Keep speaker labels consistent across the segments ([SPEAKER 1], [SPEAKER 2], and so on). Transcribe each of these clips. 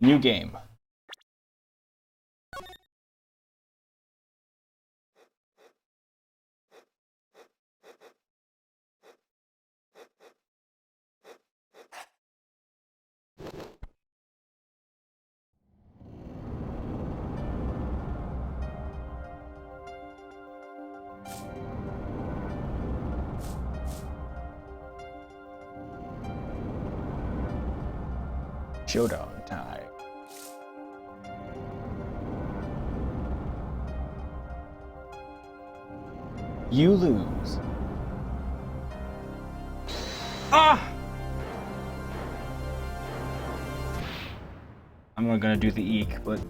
[SPEAKER 1] New game. Showdown time. You lose. Ah! I'm not gonna do the eek, but...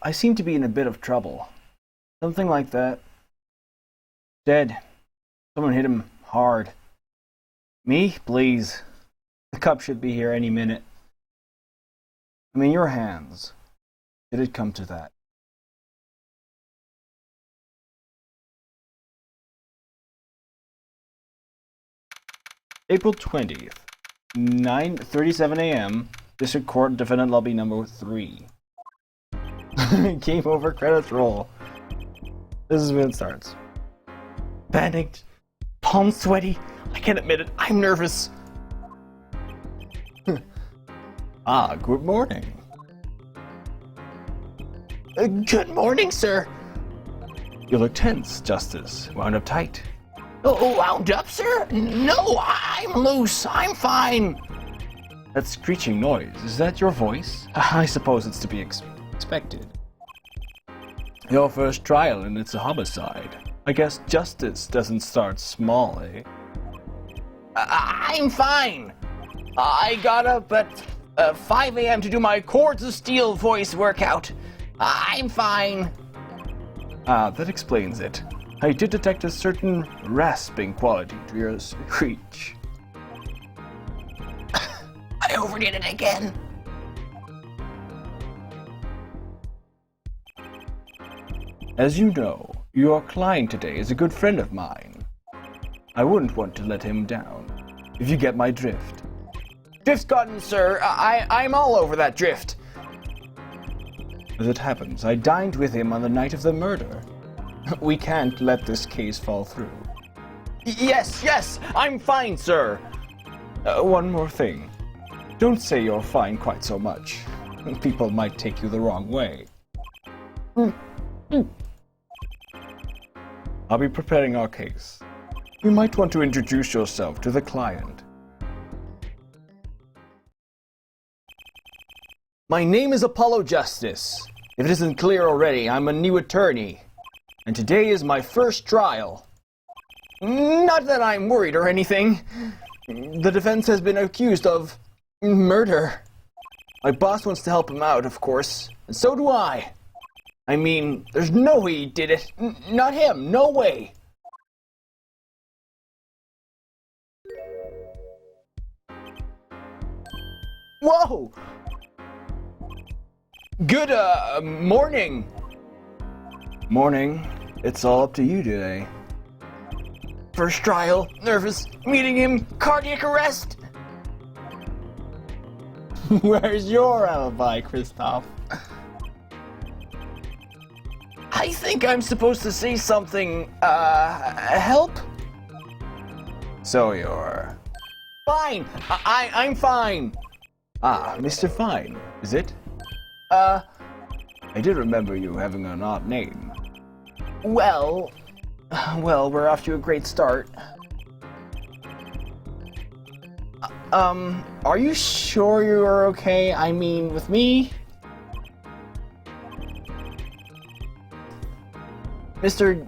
[SPEAKER 1] I seem to be in a bit of trouble. Something like that. Dead. Someone hit him hard. Me? Please. The cup should be here any minute. I'm in your hands. Did it come to that? April 20th, 9:37 a.m. District Court, Defendant Lobby number 3. Game over, credits roll. This is when it starts. Panicked, palms sweaty. I can't admit it, I'm nervous. Ah, good morning. Good morning, sir. You look tense, Justice. Wound up tight. Oh, wound up, sir? No, I'm loose. I'm fine. That screeching noise, is that your voice? I suppose it's to be expected. Your first trial and it's a homicide. I guess justice doesn't start small, eh? I'm fine. I got up at 5 a.m. to do my Cords of Steel voice workout. I'm fine. Ah, that explains it. I did detect a certain rasping quality to your screech. I overdid it again. As you know, your client today is a good friend of mine. I wouldn't want to let him down, if you get my drift. Drift's gotten, sir. I'm all over that drift. As it happens, I dined with him on the night of the murder. We can't let this case fall through. Yes, I'm fine, sir. One more thing. Don't say you're fine quite so much. People might take you the wrong way. I'll be preparing our case. You might want to introduce yourself to the client. My name is Apollo Justice. If it isn't clear already, I'm a new attorney. And today is my first trial. Not that I'm worried or anything. The defense has been accused of murder. My boss wants to help him out, of course, and so do I. I mean, there's no way he did it. Not him, no way. Whoa! Good, morning. Morning. It's all up to you today. First trial, nervous, meeting him, cardiac arrest. Where's your alibi, Kristoff? I think I'm supposed to say something, help? So you're... Fine! I'm fine! Ah, Mr. Fine, is it? I did remember you having an odd name. Well, we're off to a great start. Are you sure you're okay? I mean, with me? Mr.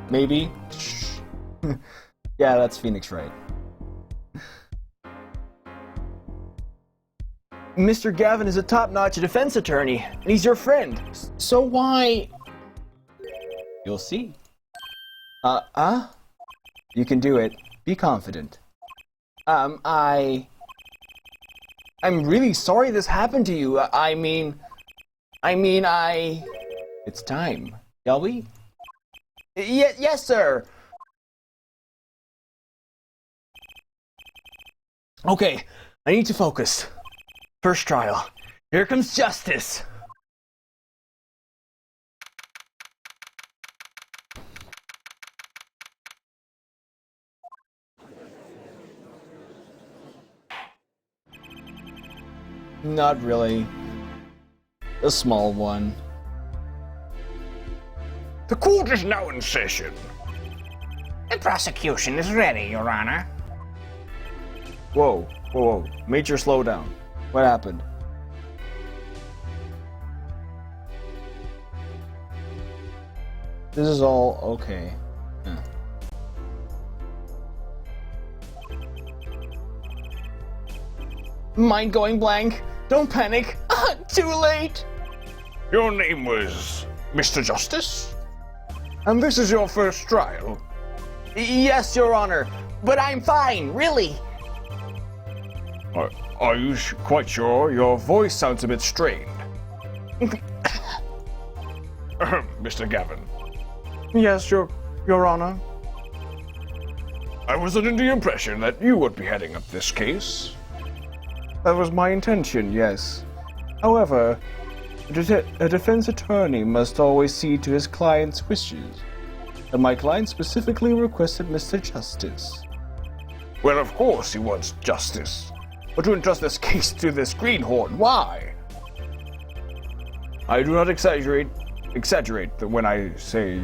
[SPEAKER 1] Maybe? Yeah, that's Phoenix Wright. Mr. Gavin is a top-notch defense attorney, and he's your friend. So why... You'll see. You can do it. Be confident. I'm really sorry this happened to you. It's time, shall we? Yes, sir. Okay, I need to focus. First trial. Here comes justice. Not really. A small one.
[SPEAKER 2] The court is now in session.
[SPEAKER 3] The prosecution is ready, Your Honor.
[SPEAKER 1] Whoa. Major, slow down. What happened? This is all okay. Yeah. Mind going blank. Don't panic. Too late.
[SPEAKER 2] Your name was Mr. Justice? And this is your first trial?
[SPEAKER 1] Yes, Your Honor. But I'm fine, really.
[SPEAKER 2] Are you quite sure? Your voice sounds a bit strained. Mr. Gavin.
[SPEAKER 1] Yes, Your Honor.
[SPEAKER 2] I was under the impression that you would be heading up this case.
[SPEAKER 1] That was my intention, yes. However, a defense attorney must always see to his client's wishes. And my client specifically requested Mr. Justice.
[SPEAKER 2] Well, of course he wants justice. But to entrust this case to this greenhorn, why?
[SPEAKER 1] I do not exaggerate when I say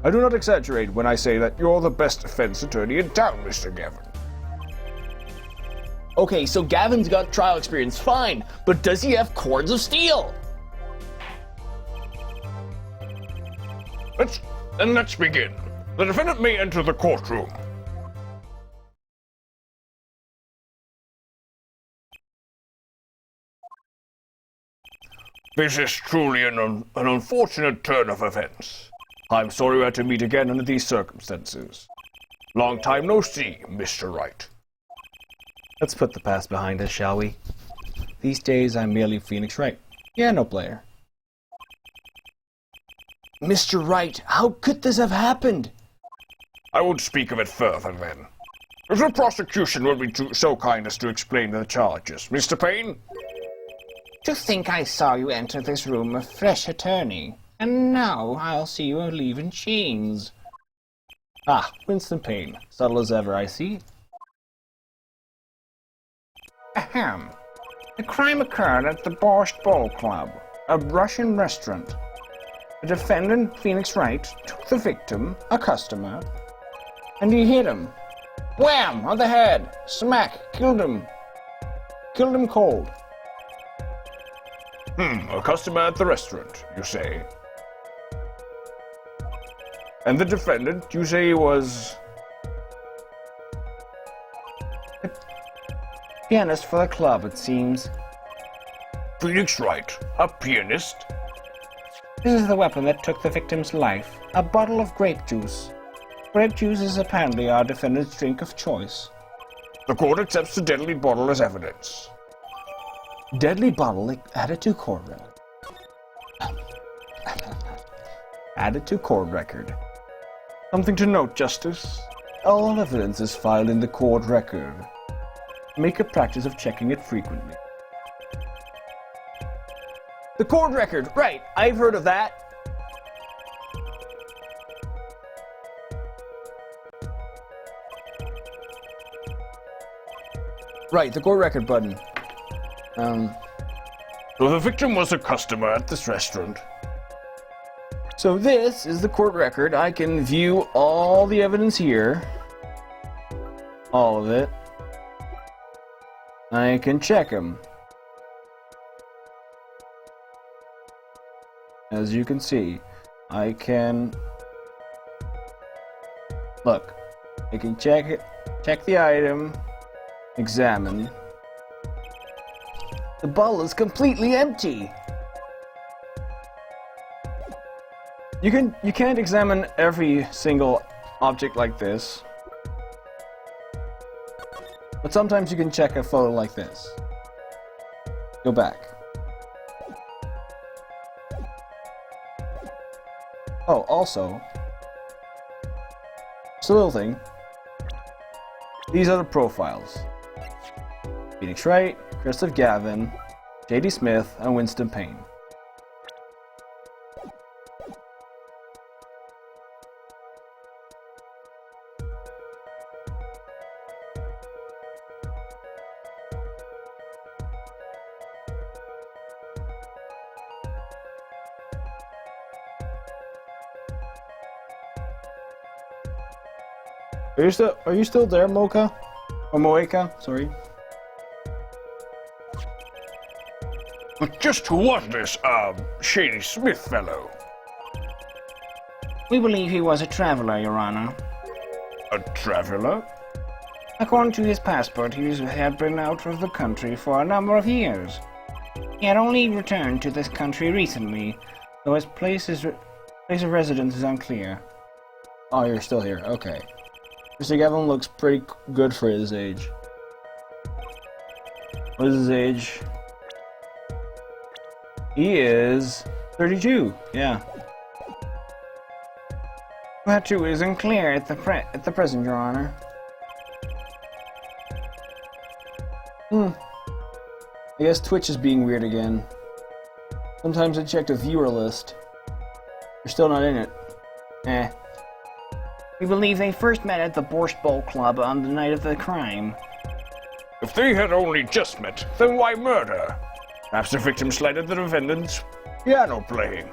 [SPEAKER 1] I do not exaggerate when I say that
[SPEAKER 2] You're the best defense attorney in town, Mr. Gavin.
[SPEAKER 1] Okay, so Gavin's got trial experience, fine, but does he have cords of steel?
[SPEAKER 2] Let's begin. The defendant may enter the courtroom. This is truly an unfortunate turn of events. I'm sorry we had to meet again under these circumstances. Long time no see, Mr. Wright.
[SPEAKER 1] Let's put the past behind us, shall we? These days I'm merely Phoenix Wright, piano player. Mr. Wright, how could this have happened?
[SPEAKER 2] I won't speak of it further then. If the prosecution will be so kind as to explain the charges. Mr. Payne?
[SPEAKER 3] To think I saw you enter this room a fresh attorney, and now I'll see you leave in chains.
[SPEAKER 1] Ah, Winston Payne. Subtle as ever, I see.
[SPEAKER 3] Ahem. The crime occurred at the Borscht Bowl Club, a Russian restaurant. The defendant, Phoenix Wright, took the victim, a customer, and he hit him. Wham! On the head. Smack. Killed him. Killed him cold.
[SPEAKER 2] A customer at the restaurant, you say? And the defendant, you say he was...
[SPEAKER 1] Pianist for the club, it seems.
[SPEAKER 2] Phoenix Wright, a pianist?
[SPEAKER 3] This is the weapon that took the victim's life, a bottle of grape juice. Grape juice is apparently our defendant's drink of choice.
[SPEAKER 2] The court accepts the deadly bottle as evidence.
[SPEAKER 1] Deadly bottle added to court record. Added to court record. Something to note, Justice. All evidence is filed in the court record. Make a practice of checking it frequently. The court record, right, I've heard of that. Right, the court record button.
[SPEAKER 2] So the victim was a customer at this restaurant.
[SPEAKER 1] So this is the court record. I can view all the evidence here. All of it. I can check them. As you can see, I can... Look, I can check it, check the item, examine. The bottle is completely empty. You can't examine every single object like this. But sometimes you can check a photo like this. Go back. Oh, also, just a little thing. These are the profiles. Phoenix Wright, Christopher Gavin, J.D. Smith, and Winston Payne. Are you still there, Mocha? Or Moeka, sorry.
[SPEAKER 2] But just who was this, Shady Smith fellow?
[SPEAKER 3] We believe he was a traveler, Your Honor.
[SPEAKER 2] A traveler?
[SPEAKER 3] According to his passport, he had been out of the country for a number of years. He had only returned to this country recently, though his place of residence is unclear.
[SPEAKER 1] Oh, you're still here. Okay. Mr. Gavin looks pretty good for his age. What is his age? He is 32. Yeah.
[SPEAKER 3] That too is unclear at the present, Your Honor.
[SPEAKER 1] I guess Twitch is being weird again. Sometimes I check the viewer list. You're still not in it. Eh.
[SPEAKER 3] We believe they first met at the Borscht Bowl Club on the night of the crime.
[SPEAKER 2] If they had only just met, then why murder? Perhaps the victim slighted the defendant's piano playing.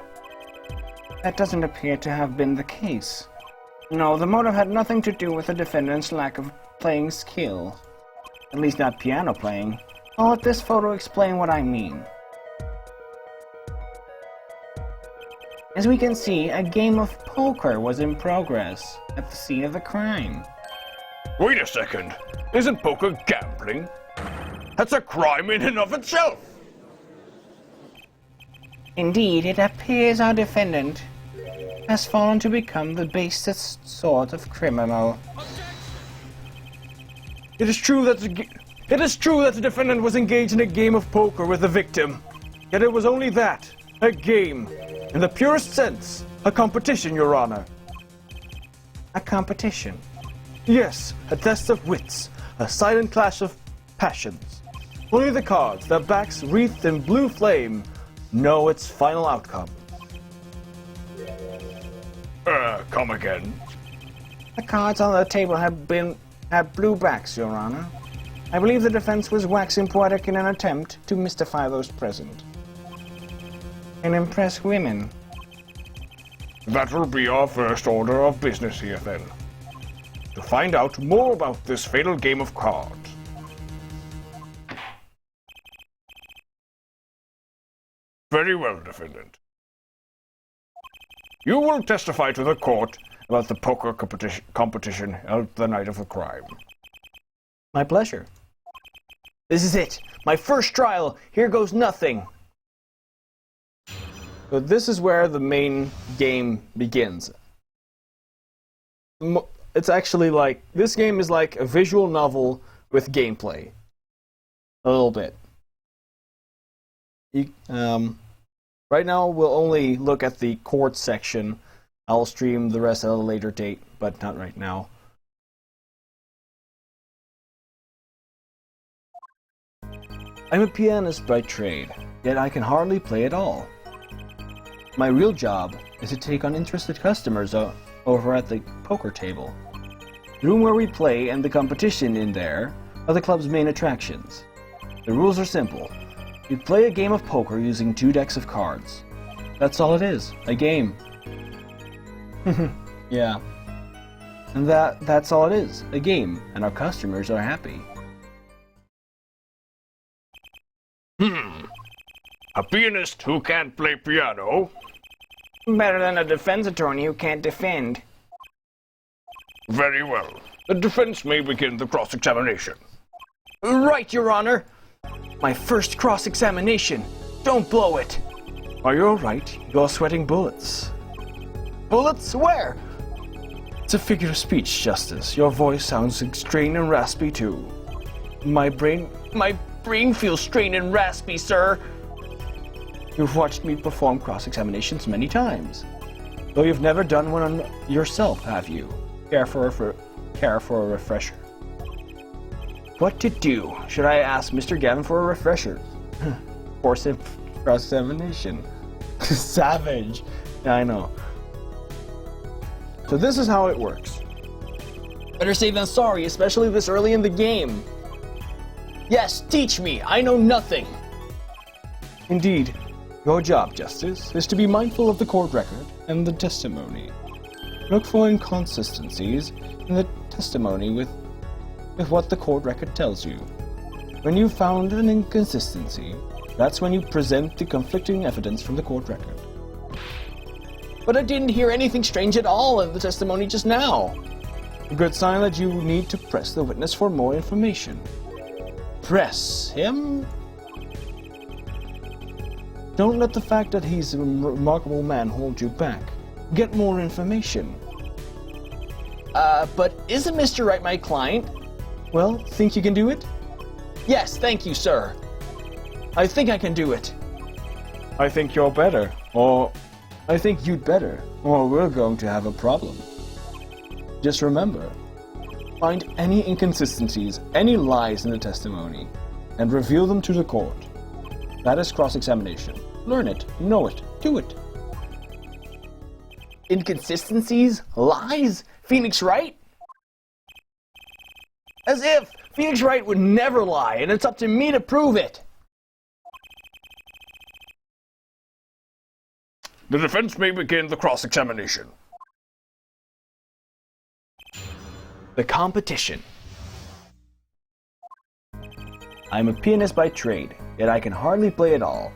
[SPEAKER 3] That doesn't appear to have been the case. No, the motive had nothing to do with the defendant's lack of playing skill. At least not piano playing. I'll let this photo explain what I mean. As we can see, a game of poker was in progress at the scene of the crime.
[SPEAKER 2] Wait a second. Isn't poker gambling? That's a crime in and of itself.
[SPEAKER 3] Indeed, it appears our defendant has fallen to become the basest sort of criminal.
[SPEAKER 1] It is true that the defendant was engaged in a game of poker with the victim. Yet it was only that, a game. In the purest sense, a competition, Your Honor.
[SPEAKER 3] A competition?
[SPEAKER 1] Yes, a test of wits, a silent clash of passions. Only the cards, their backs wreathed in blue flame, know its final outcome.
[SPEAKER 2] Come again.
[SPEAKER 3] The cards on the table had blue backs, Your Honor. I believe the defense was waxing poetic in an attempt to mystify those present and impress women.
[SPEAKER 2] That will be our first order of business here, then. To find out more about this fatal game of cards. Very well, defendant. You will testify to the court about the poker competition held the night of the crime.
[SPEAKER 1] My pleasure. This is it. My first trial. Here goes nothing. So this is where the main game begins. It's actually like, this game is like a visual novel with gameplay. A little bit. Right now we'll only look at the court section. I'll stream the rest at a later date, but not right now. I'm a pianist by trade, yet I can hardly play at all. My real job is to take on interested customers over at the poker table. The room where we play and the competition in there are the club's main attractions. The rules are simple. You play a game of poker using 2 decks of cards. That's all it is, a game. Yeah. And that's all it is, a game, and our customers are happy.
[SPEAKER 2] A pianist who can't play piano?
[SPEAKER 3] Better than a defense attorney who can't defend.
[SPEAKER 2] Very well. The defense may begin the cross-examination.
[SPEAKER 1] Right, Your Honor. My first cross-examination. Don't blow it. Are you alright? You're sweating bullets. Bullets? Where? It's a figure of speech, Justice. Your voice sounds strained and raspy, too. My brain feels strained and raspy, sir. You've watched me perform cross-examinations many times. Though you've never done one on yourself, have you? Care for a refresher. What to do? Should I ask Mr. Gavin for a refresher? Force him cross-examination. Savage. Yeah, I know. So this is how it works. Better safe than sorry, especially this early in the game. Yes, teach me. I know nothing. Indeed. Your job, Justice, is to be mindful of the court record and the testimony. Look for inconsistencies in the testimony with what the court record tells you. When you've found an inconsistency, that's when you present the conflicting evidence from the court record. But I didn't hear anything strange at all in the testimony just now. A good sign that you need to press the witness for more information. Press him? Don't let the fact that he's a remarkable man hold you back. Get more information. But isn't Mr. Wright my client? Well, think you can do it? Yes, thank you, sir. I think I can do it. I think you're better. Or I think you'd better. Or we're going to have a problem. Just remember, find any inconsistencies, any lies in the testimony, and reveal them to the court. That is cross-examination. Learn it, know it, do it. Inconsistencies? Lies? Phoenix Wright? As if Phoenix Wright would never lie, and it's up to me to prove it.
[SPEAKER 2] The defense may begin the cross-examination.
[SPEAKER 1] The competition. I'm a pianist by trade, yet I can hardly play at all.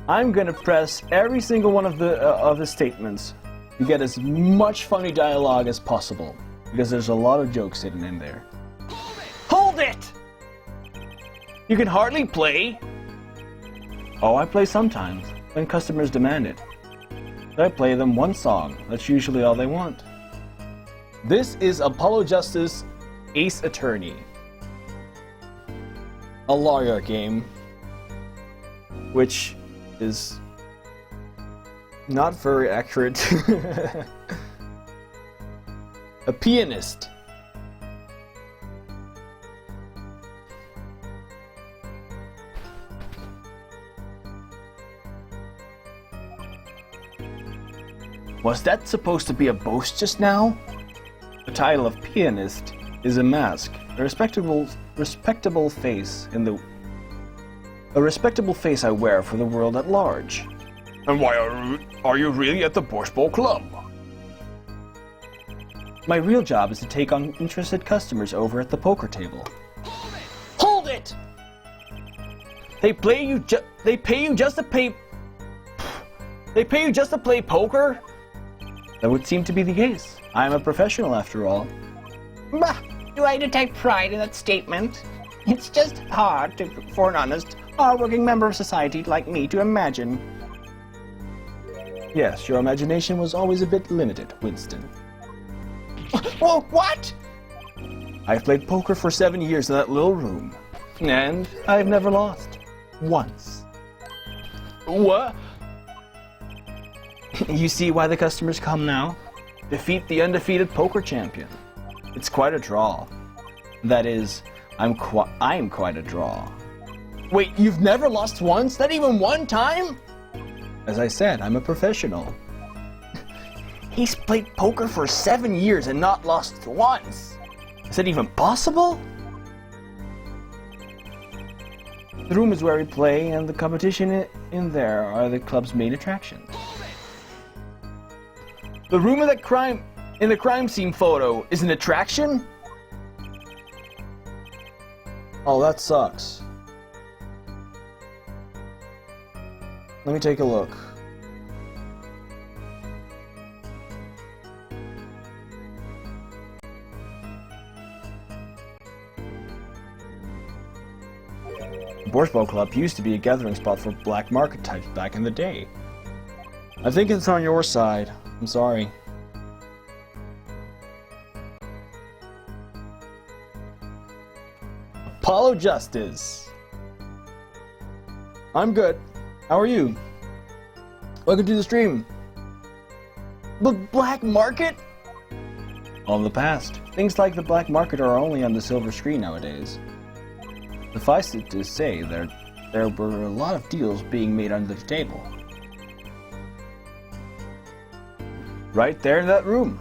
[SPEAKER 1] I'm gonna press every single one of the statements to get as much funny dialogue as possible, because there's a lot of jokes hidden in there. Hold it! You can hardly play? Oh, I play sometimes, when customers demand it. I play them one song, that's usually all they want. This is Apollo Justice Ace Attorney. A lawyer game, which is not very accurate. A pianist. Was that supposed to be a boast just now? The title of pianist is a mask, a respectable face a respectable face I wear for the world at large.
[SPEAKER 2] And why are you really at the Borscht Bowl Club?
[SPEAKER 1] My real job is to take on interested customers over at the poker table. Hold it! They pay you just to play poker? That would seem to be the case. I'm a professional after all.
[SPEAKER 3] Bah! Do I detect pride in that statement? It's just hard for an honest, hard-working member of society like me to imagine.
[SPEAKER 1] Yes, your imagination was always a bit limited, Winston.
[SPEAKER 3] Whoa, what?
[SPEAKER 1] I've played poker for 7 years in that little room, and I've never lost. Once.
[SPEAKER 2] What?
[SPEAKER 1] You see why the customers come now? Defeat the undefeated poker champion. It's quite a draw. That is, I'm quite a draw. Wait, you've never lost once? Not even one time? As I said, I'm a professional. He's played poker for 7 years and not lost once. Is that even possible? The room is where we play, and the competition in there are the club's main attractions. The room in the crime scene photo is an attraction? Oh, that sucks. Let me take a look. The Borscht Bowl Club used to be a gathering spot for black market types back in the day. I think it's on your side. I'm sorry. Apollo Justice. I'm good. How are you? Welcome to the stream. Black market? All in the past. Things like the black market are only on the silver screen nowadays. Suffice it to say, there were a lot of deals being made under the table. Right there in that room.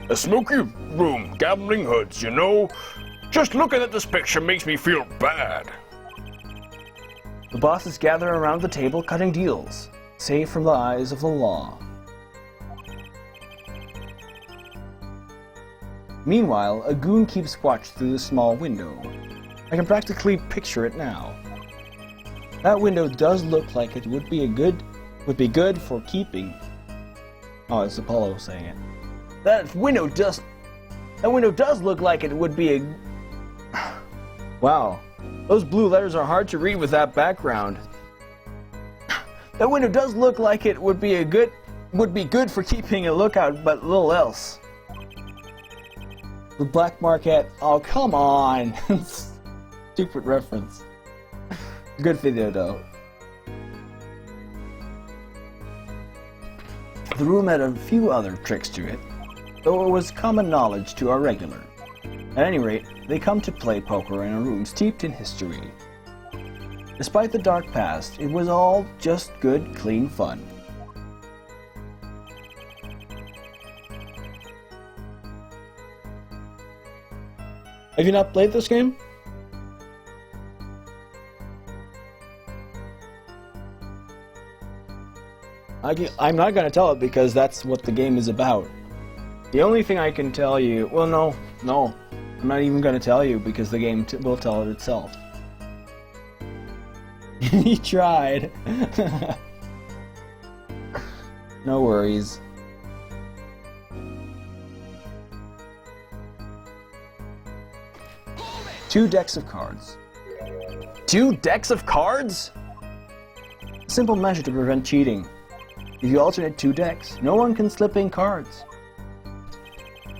[SPEAKER 2] A smoky room, gambling hoods, you know. Just looking at this picture makes me feel bad.
[SPEAKER 1] The bosses gather around the table cutting deals, safe from the eyes of the law. Meanwhile, a goon keeps watch through the small window. I can practically picture it now. That window does look like it would be good for keeping. Oh, it's Apollo saying it. That window does look like it would be a. Wow, those blue letters are hard to read with that background. That window does look like it would be good for keeping a lookout, but little else. The black market. Oh, come on. Stupid reference. Good video, though. The room had a few other tricks to it, though it was common knowledge to our regular. At any rate, they come to play poker in a room steeped in history. Despite the dark past, it was all just good, clean fun. Have you not played this game? I'm not going to tell it because that's what the game is about. The only thing I can tell you... Well, no. I'm not even going to tell you because the game will tell it itself. He tried. No worries. Two decks of cards. 2 decks of cards? A simple measure to prevent cheating. If you alternate 2 decks, no one can slip in cards.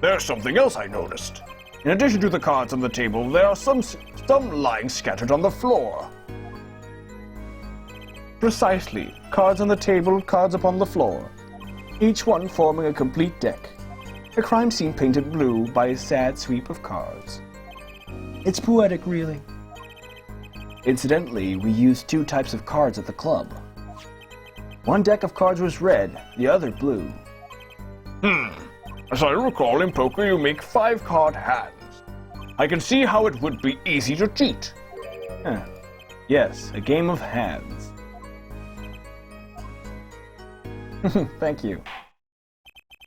[SPEAKER 2] There's something else I noticed. In addition to the cards on the table, there are some lying scattered on the floor.
[SPEAKER 3] Precisely. Cards on the table, cards upon the floor. Each one forming a complete deck. A crime scene painted blue by a sad sweep of cards. It's poetic, really. Incidentally, we used 2 types of cards at the club. One deck of cards was red, the other blue.
[SPEAKER 2] As I recall, in poker you make 5-card hands. I can see how it would be easy to cheat.
[SPEAKER 1] Yes, a game of hands. Thank you.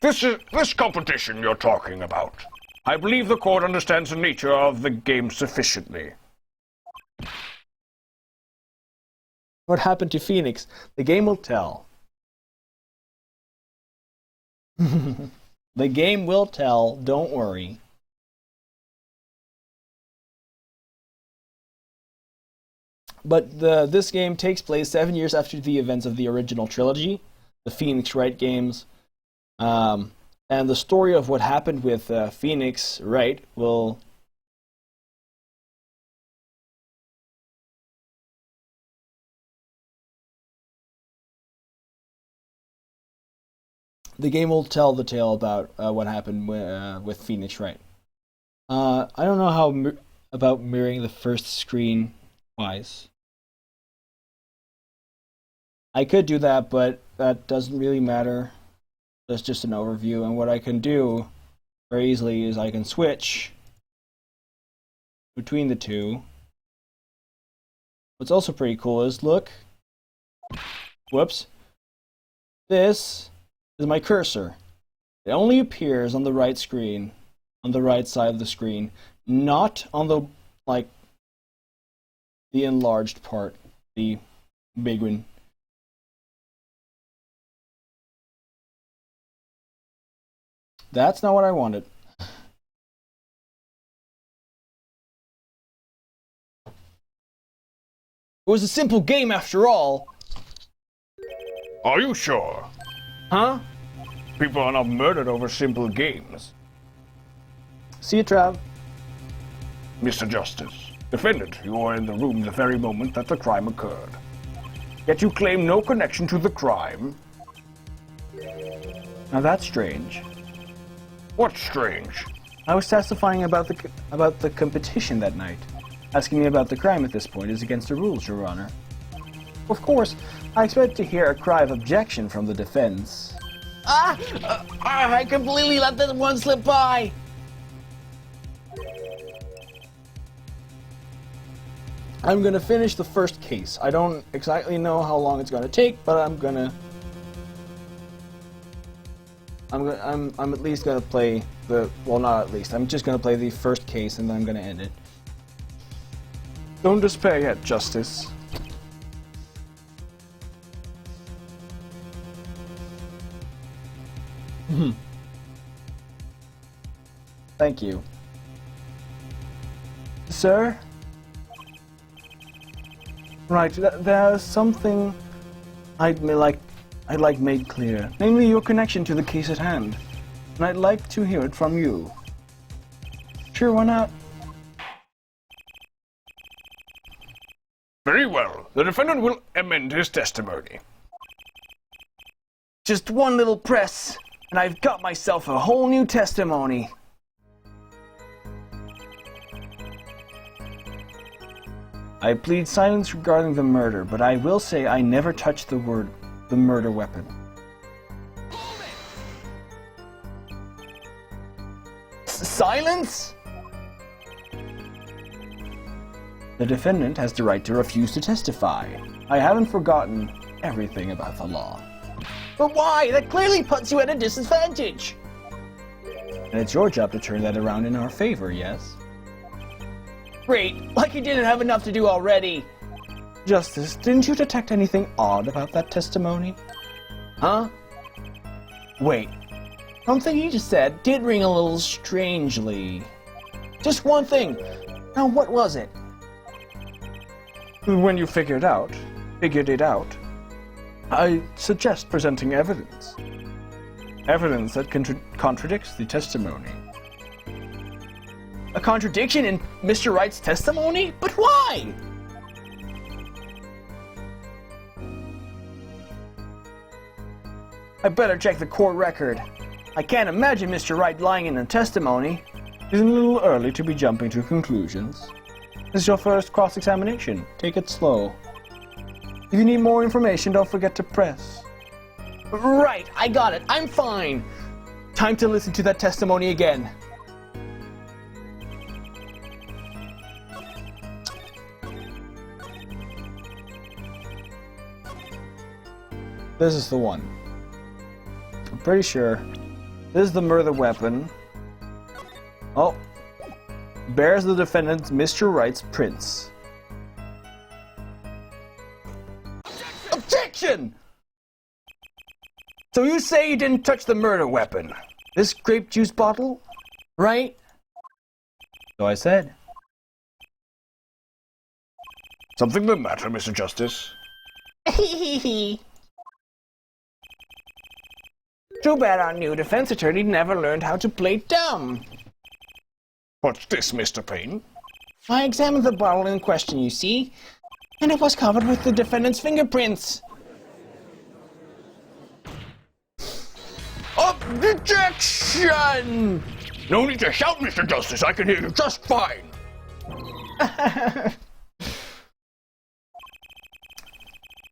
[SPEAKER 2] This competition you're talking about. I believe the court understands the nature of the game sufficiently.
[SPEAKER 1] What happened to Phoenix? The game will tell. The game will tell, don't worry. But this game takes place 7 years after the events of the original trilogy, the Phoenix Wright games. And the story of what happened with Phoenix Wright will... The game will tell the tale about what happened with Phoenix Wright. I don't know how about mirroring the first screen twice. I could do that, but that doesn't really matter. That's just an overview, and what I can do very easily is I can switch between the two. What's also pretty cool is, look. Whoops. This is my cursor. It only appears on the right screen, on the right side of the screen, not on the, like, the enlarged part, the big one. That's not what I wanted. It was a simple game after all.
[SPEAKER 2] Are you sure?
[SPEAKER 1] Huh?
[SPEAKER 2] People are not murdered over simple games.
[SPEAKER 1] See you, Trav.
[SPEAKER 2] Mr. Justice. Defendant, you were in the room the very moment that the crime occurred. Yet you claim no connection to the crime.
[SPEAKER 1] Now that's strange.
[SPEAKER 2] What's strange?
[SPEAKER 1] I was testifying about the competition that night. Asking me about the crime at this point is against the rules, Your Honor. Of course, I expect to hear a cry of objection from the defense.
[SPEAKER 4] I completely let this one slip by.
[SPEAKER 1] I'm gonna finish the first case. I don't exactly know how long it's gonna take, but I'm at least gonna play the, well, not at least. I'm just gonna play the first case and then I'm gonna end it.
[SPEAKER 2] Don't despair yet, Justice.
[SPEAKER 1] Thank you. Sir? Right, there's something I'd like made clear, namely your connection to the case at hand. And I'd like to hear it from you. Sure, why not?
[SPEAKER 2] Very well. The defendant will amend his testimony.
[SPEAKER 1] Just one little press, and I've got myself a whole new testimony. I plead silence regarding the murder, but I will say I never touched the murder weapon. Silence? The defendant has the right to refuse to testify. I haven't forgotten everything about the law.
[SPEAKER 4] But why? That clearly puts you at a disadvantage.
[SPEAKER 1] And it's your job to turn that around in our favor, yes?
[SPEAKER 4] Great, like you didn't have enough to do already.
[SPEAKER 1] Justice, didn't you detect anything odd about that testimony?
[SPEAKER 4] Huh?
[SPEAKER 1] Wait,
[SPEAKER 4] Something you just said did ring a little strangely. Just one thing. Now, what was it?
[SPEAKER 1] when you figured it out, I suggest presenting evidence. Evidence that contradicts the testimony.
[SPEAKER 4] A contradiction in Mr. Wright's testimony? But why?
[SPEAKER 1] I better check the court record. I can't imagine Mr. Wright lying in the testimony. Isn't it a little early to be jumping to conclusions? This is your first cross-examination. Take it slow. If you need more information, don't forget to press.
[SPEAKER 4] Right, I got it. I'm fine.
[SPEAKER 1] Time to listen to that testimony again. This is the one. I'm pretty sure. This is the murder weapon. Oh. Bears the defendant's Mr. Wright's prints. Objection! So you say you didn't touch the murder weapon? This grape juice bottle? Right? So I said.
[SPEAKER 2] Something the matter, Mr. Justice?
[SPEAKER 4] Too bad our new defense attorney never learned how to play dumb.
[SPEAKER 2] What's this, Mr. Payne?
[SPEAKER 4] I examined the bottle in question, you see, and it was covered with the defendant's fingerprints.
[SPEAKER 2] Objection! No need to shout, Mr. Justice. I can hear you just fine.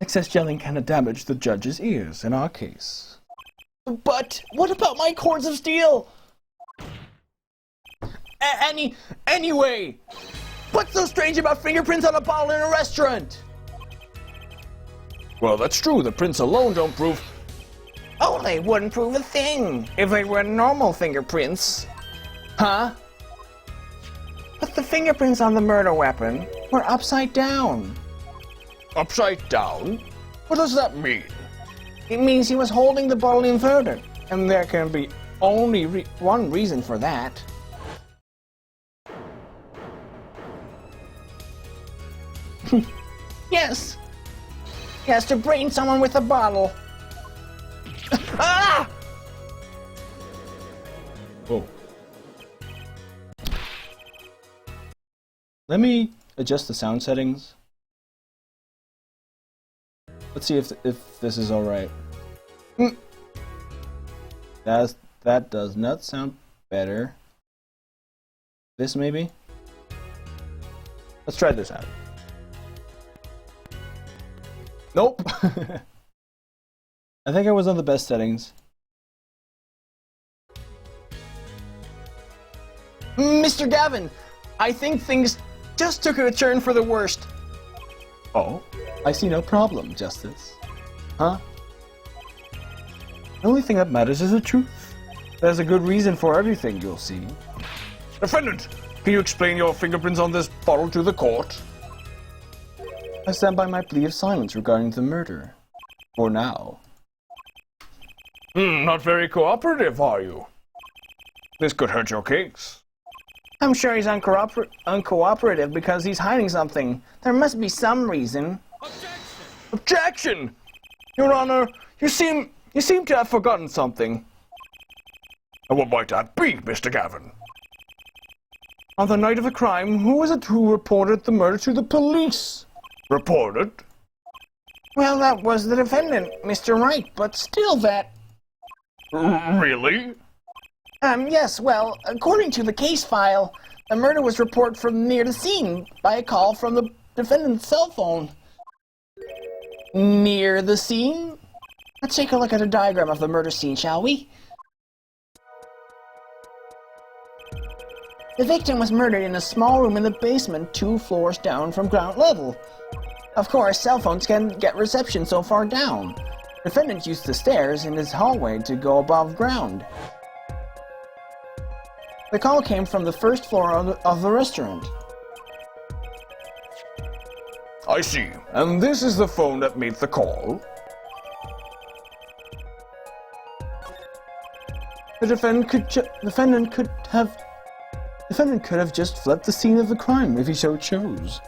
[SPEAKER 1] Excess yelling can damage the judge's ears in our case.
[SPEAKER 4] But what about my cords of steel? Anyway, what's so strange about fingerprints on a bottle in a restaurant?
[SPEAKER 2] Well, that's true. The prints alone don't prove...
[SPEAKER 4] Oh, they wouldn't prove a thing if they were normal fingerprints. Huh? But the fingerprints on the murder weapon were upside down.
[SPEAKER 2] Upside down? What does that mean?
[SPEAKER 4] It means he was holding the bottle inverted, and there can be only one reason for that. Yes! He has to brain someone with a bottle. Ah!
[SPEAKER 1] Oh. Let me adjust the sound settings. Let's see if this is alright. That does not sound better. This maybe? Let's try this out. Nope. I think I was on the best settings.
[SPEAKER 4] Mr. Gavin, I think things just took a turn for the worst.
[SPEAKER 1] Oh? I see no problem, Justice. Huh? The only thing that matters is the truth. There's a good reason for everything, you'll see.
[SPEAKER 2] Defendant, can you explain your fingerprints on this bottle to the court?
[SPEAKER 1] I stand by my plea of silence regarding the murder. For now.
[SPEAKER 2] Not very cooperative, are you? This could hurt your case.
[SPEAKER 4] I'm sure he's uncooperative because he's hiding something. There must be some reason.
[SPEAKER 2] Objection! Your Honor, you seem to have forgotten something. And what might that be, Mr. Gavin?
[SPEAKER 1] On the night of the crime, who was it who reported the murder to the police?
[SPEAKER 2] Reported?
[SPEAKER 4] Well, that was the defendant, Mr. Wright, but still that...
[SPEAKER 2] Really?
[SPEAKER 4] Yes, well, according to the case file, the murder was reported from near the scene by a call from the defendant's cell phone. Near the scene? Let's take a look at a diagram of the murder scene, shall we? The victim was murdered in a small room in the basement 2 floors down from ground level. Of course, cell phones can get reception so far down. The defendant used the stairs in his hallway to go above ground. The call came from the first floor of the restaurant.
[SPEAKER 2] I see. And this is the phone that made the call?
[SPEAKER 1] The defendant could have just fled the scene of the crime if he so chose.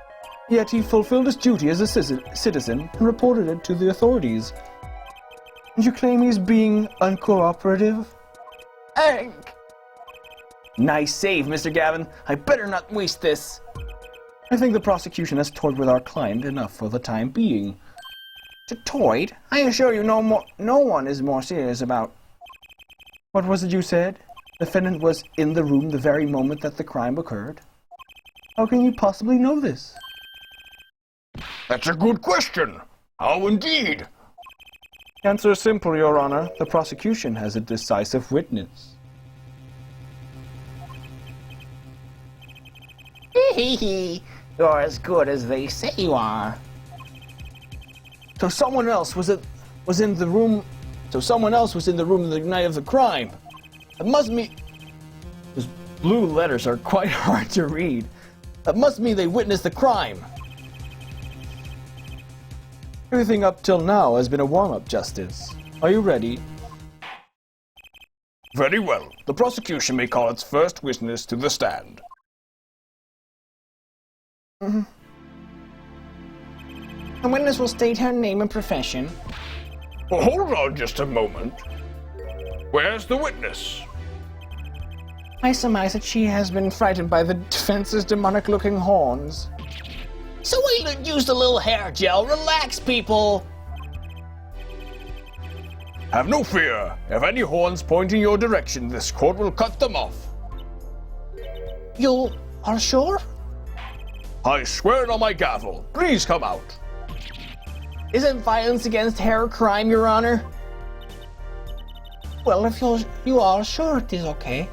[SPEAKER 1] Yet he fulfilled his duty as a citizen and reported it to the authorities. And you claim he's being uncooperative?
[SPEAKER 4] Nice save, Mr. Gavin. I better not waste this.
[SPEAKER 1] I think the prosecution has toyed with our client enough for the time being.
[SPEAKER 4] Toyed? I assure you no one is more serious about...
[SPEAKER 1] What was it you said? The defendant was in the room the very moment that the crime occurred? How can you possibly know this?
[SPEAKER 2] That's a good question. How indeed?
[SPEAKER 1] The answer is simple, Your Honor. The prosecution has a decisive witness.
[SPEAKER 4] You're as good as they say you are.
[SPEAKER 1] So someone else was in the room the night of the crime. It must mean... Those blue letters are quite hard to read. That must mean they witnessed the crime. Everything up till now has been a warm-up, Justice. Are you ready?
[SPEAKER 2] Very well. The prosecution may call its first witness to the stand.
[SPEAKER 4] The witness will state her name and profession.
[SPEAKER 2] Well, hold on just a moment. Where's the witness?
[SPEAKER 4] I surmise that she has been frightened by the defense's demonic-looking horns. So we used a little hair gel. Relax, people!
[SPEAKER 2] Have no fear. If any horns point in your direction, this court will cut them off.
[SPEAKER 4] You are sure?
[SPEAKER 2] I swear it on my gavel. Please come out.
[SPEAKER 4] Isn't violence against hair a crime, Your Honor? Well, if you are sure it is okay.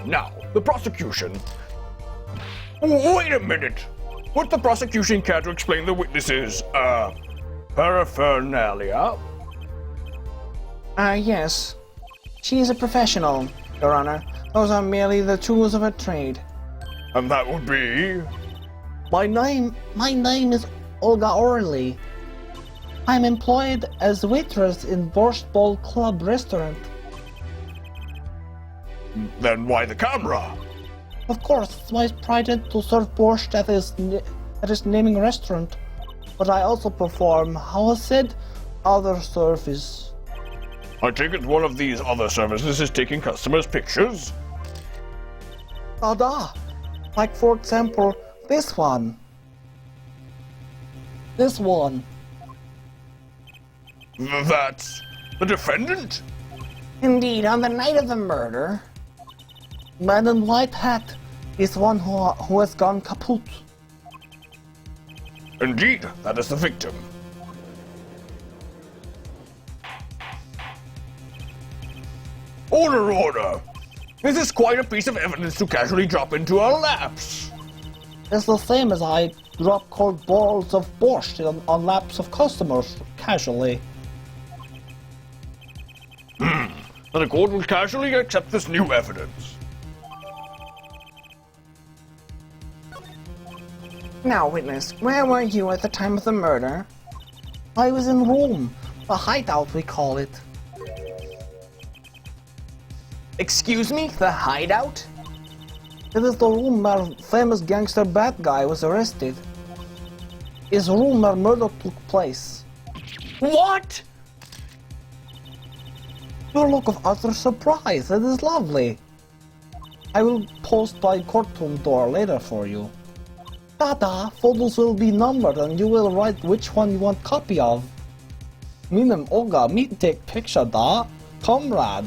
[SPEAKER 2] Now, the prosecution. Wait a minute. Would the prosecution care to explain the witness's, paraphernalia?
[SPEAKER 4] Yes. She is a professional, Your Honor. Those are merely the tools of her trade.
[SPEAKER 2] And that would be?
[SPEAKER 4] My name is Olga Orley. I'm employed as waitress in Borscht Bowl Club restaurant.
[SPEAKER 2] Then why the camera?
[SPEAKER 4] Of course, it's my pride to serve borscht at his naming restaurant, but I also perform, how I said, other service.
[SPEAKER 2] I take it one of these other services is taking customers' pictures?
[SPEAKER 4] Da. Like, for example, this one. This one.
[SPEAKER 2] That's the defendant?
[SPEAKER 4] Indeed, on the night of the murder, man in white hat is one who has gone kaput.
[SPEAKER 2] Indeed, that is the victim. Order! This is quite a piece of evidence to casually drop into our laps.
[SPEAKER 4] It's the same as I drop cold balls of borscht on laps of customers casually.
[SPEAKER 2] The court will casually accept this new evidence.
[SPEAKER 4] Now, witness, where were you at the time of the murder? I was in Rome, the hideout we call it. Excuse me, the hideout? It is the room where famous gangster bad guy was arrested. It's room where murder took place.
[SPEAKER 1] What?
[SPEAKER 4] Your look of utter surprise, it is lovely. I will post by courtroom door later for you. Dada, photos will be numbered and you will write which one you want copy of. Minem Oga, me take picture da, comrade.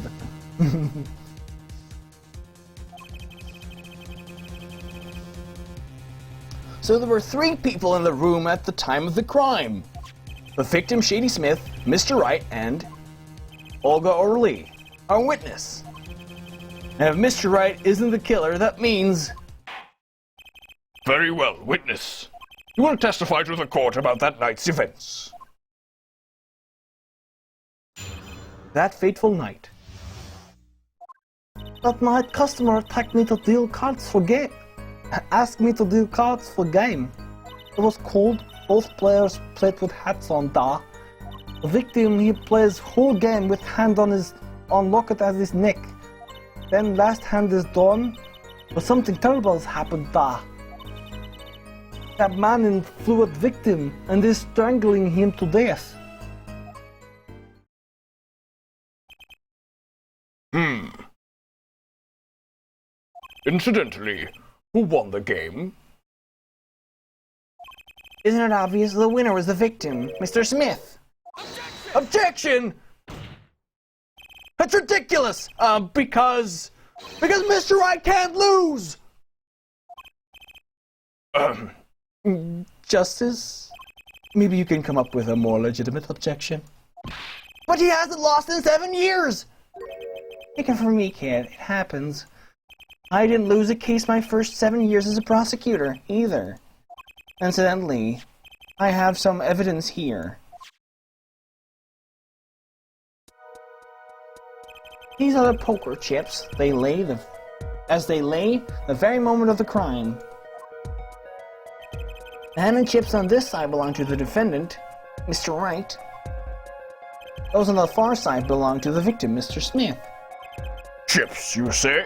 [SPEAKER 1] So there were 3 people in the room at the time of the crime. The victim, Shady Smith, Mr. Wright, and Olga Orly, our witness. And if Mr. Wright isn't the killer, that means...
[SPEAKER 2] Very well, witness. You will testify to the court about that night's events.
[SPEAKER 1] that fateful night.
[SPEAKER 4] That night, customer attacked me to deal cards for game. Asked me to deal cards for game. It was cold. Both players played with hats on. Da. The victim, he plays whole game with hand on locket at his neck. Then last hand is done, but something terrible has happened. Da. That man in flew at victim and is strangling him to death.
[SPEAKER 2] Incidentally, who won the game?
[SPEAKER 4] Isn't it obvious? The winner was the victim, Mr. Smith.
[SPEAKER 1] Objection! That's ridiculous! Because Mr. Wright can't lose! Justice? Maybe you can come up with a more legitimate objection. But he hasn't lost in 7 years!
[SPEAKER 4] Take it from me, kid. It happens. I didn't lose a case my first 7 years as a prosecutor, either. Incidentally, I have some evidence here. These are the poker chips. They lay the very moment of the crime. The hand and chips on this side belong to the defendant, Mr. Wright. Those on the far side belong to the victim, Mr. Smith.
[SPEAKER 2] Chips, you say?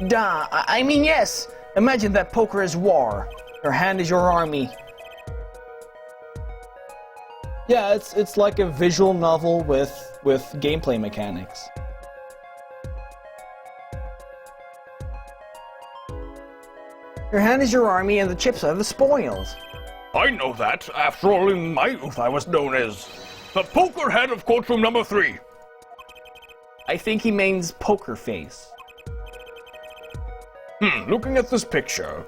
[SPEAKER 1] Duh, I mean yes. Imagine that poker is war. Your hand is your army. Yeah, it's like a visual novel with gameplay mechanics. Your hand is your army and the chips are the spoils.
[SPEAKER 2] I know that. After all, in my youth I was known as the poker head of courtroom number 3.
[SPEAKER 1] I think he means poker face.
[SPEAKER 2] Looking at this picture.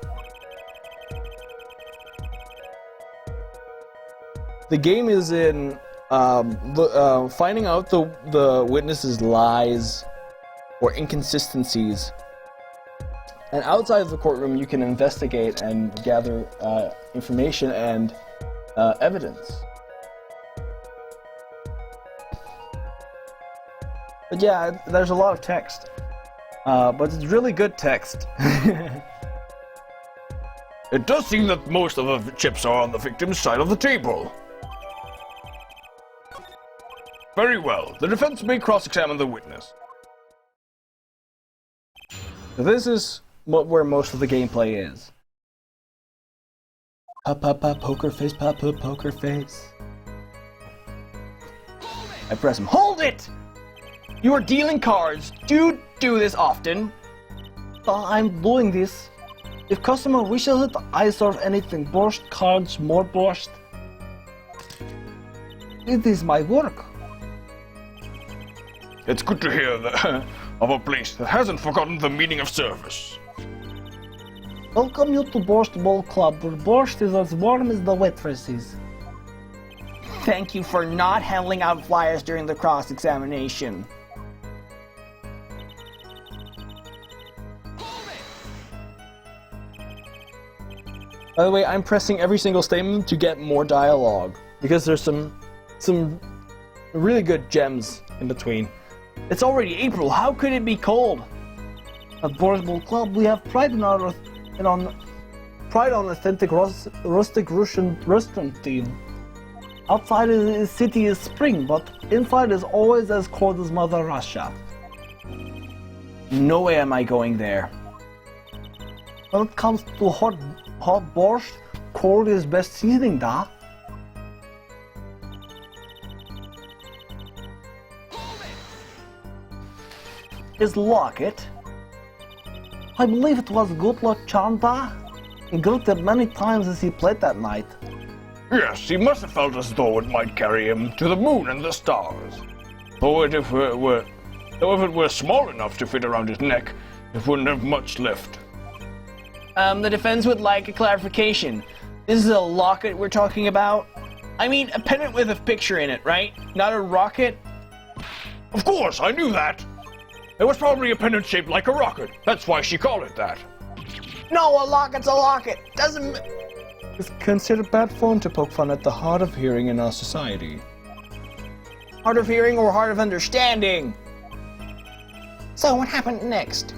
[SPEAKER 1] The game is in finding out the witness's lies or inconsistencies. And outside of the courtroom, you can investigate and gather information and evidence. But yeah, there's a lot of text. But it's really good text.
[SPEAKER 2] It does seem that most of the chips are on the victim's side of the table. Very well. The defense may cross-examine the witness.
[SPEAKER 1] So this is where most of the gameplay is. Poker face, poker face. I press him. Hold it! You are dealing cards. Do you do this often?
[SPEAKER 5] I'm doing this. If customer wishes it, I serve anything. Borscht, cards, more borscht. It is my work.
[SPEAKER 2] It's good to hear of a place that hasn't forgotten the meaning of service.
[SPEAKER 5] Welcome you to Borscht Bowl Club, where borscht is as warm as the waitresses.
[SPEAKER 4] Thank you for not handing out flyers during the cross-examination.
[SPEAKER 1] By the way, I'm pressing every single statement to get more dialogue, because there's some really good gems in between. It's already April. How could it be cold?
[SPEAKER 5] At Borscht Bowl Club, we have pride in our authentic rustic Russian restaurant theme. Outside the city is spring, but inside is always as cold as Mother Russia.
[SPEAKER 1] No way am I going there.
[SPEAKER 5] When it comes to hot borscht, cold is best seasoning, da. Is Locket? I believe it was good luck charm, da. He grunted many times as he played that night.
[SPEAKER 2] Yes, he must have felt as though it might carry him to the moon and the stars. Though if it were small enough to fit around his neck, it wouldn't have much lift.
[SPEAKER 1] The defense would like a clarification. This is a locket we're talking about? I mean, a pendant with a picture in it, right? Not a rocket?
[SPEAKER 2] Of course, I knew that. It was probably a pendant shaped like a rocket. That's why she called it that.
[SPEAKER 1] No, a locket's a locket. Doesn't...
[SPEAKER 3] It's considered bad form to poke fun at the hard of hearing in our society.
[SPEAKER 1] Hard of hearing or hard of understanding?
[SPEAKER 4] So what happened next?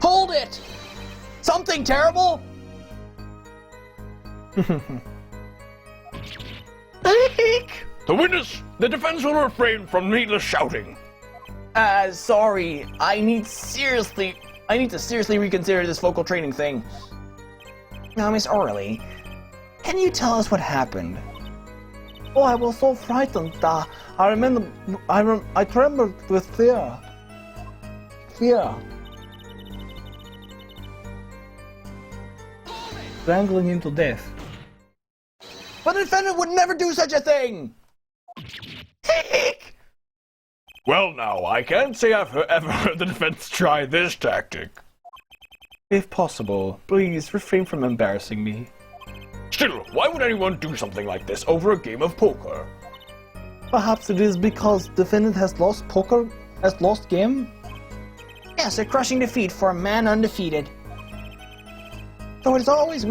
[SPEAKER 1] Hold it! Something terrible?
[SPEAKER 2] The witness! The defense will refrain from needless shouting.
[SPEAKER 1] Sorry. I need to seriously reconsider this vocal training thing.
[SPEAKER 4] Now, Miss Orley, can you tell us what happened?
[SPEAKER 5] Oh, I was so frightened, da. I trembled with fear. Strangling him to death.
[SPEAKER 1] But the defendant would never do such a thing!
[SPEAKER 2] Well now, I can't say I've ever heard the defense try this tactic.
[SPEAKER 3] If possible, please refrain from embarrassing me.
[SPEAKER 2] Still, why would anyone do something like this over a game of poker?
[SPEAKER 5] Perhaps it is because defendant has lost game?
[SPEAKER 4] Yes, a crushing defeat for a man undefeated. So it always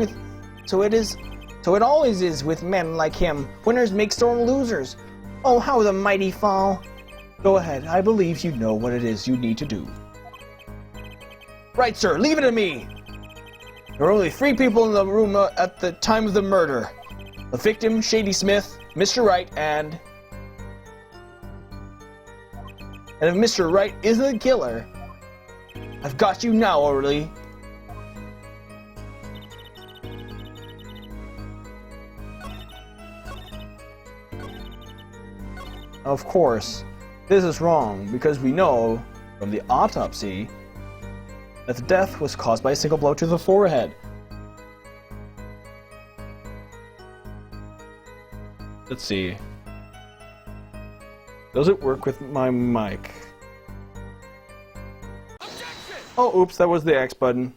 [SPEAKER 4] is with men like him. Winners make sore losers. Oh, how the mighty fall.
[SPEAKER 1] Go ahead, I believe you know what it is you need to do. Right, sir, leave it to me! There were only 3 people in the room at the time of the murder. The victim, Shady Smith, Mr. Wright, and if Mr. Wright isn't the killer, I've got you now, Orley. Of course, this is wrong because we know from the autopsy that the death was caused by a single blow to the forehead.
[SPEAKER 3] Let's see. Does it work with my mic? Oh, oops, that was the X button.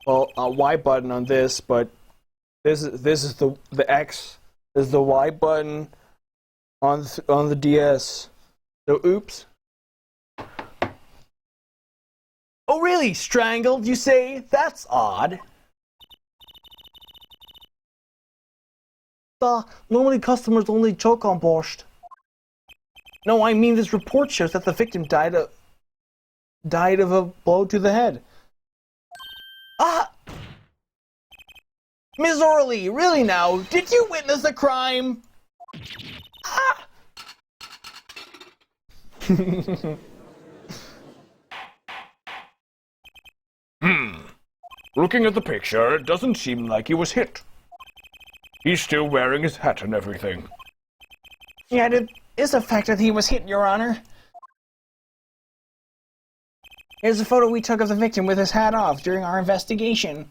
[SPEAKER 3] Well, a Y button on this, but this is the X. This is the Y button on the DS. So, oops.
[SPEAKER 1] Oh really? Strangled, you say? That's odd.
[SPEAKER 5] Normally customers only choke on borscht.
[SPEAKER 1] No, I mean this report shows that the victim died of a blow to the head. Ah! Miss Orley, really now? Did you witness a crime? Ah!
[SPEAKER 2] Looking at the picture, it doesn't seem like he was hit. He's still wearing his hat and everything.
[SPEAKER 4] Yeah, it is a fact that he was hit, Your Honor. Here's a photo we took of the victim with his hat off during our investigation.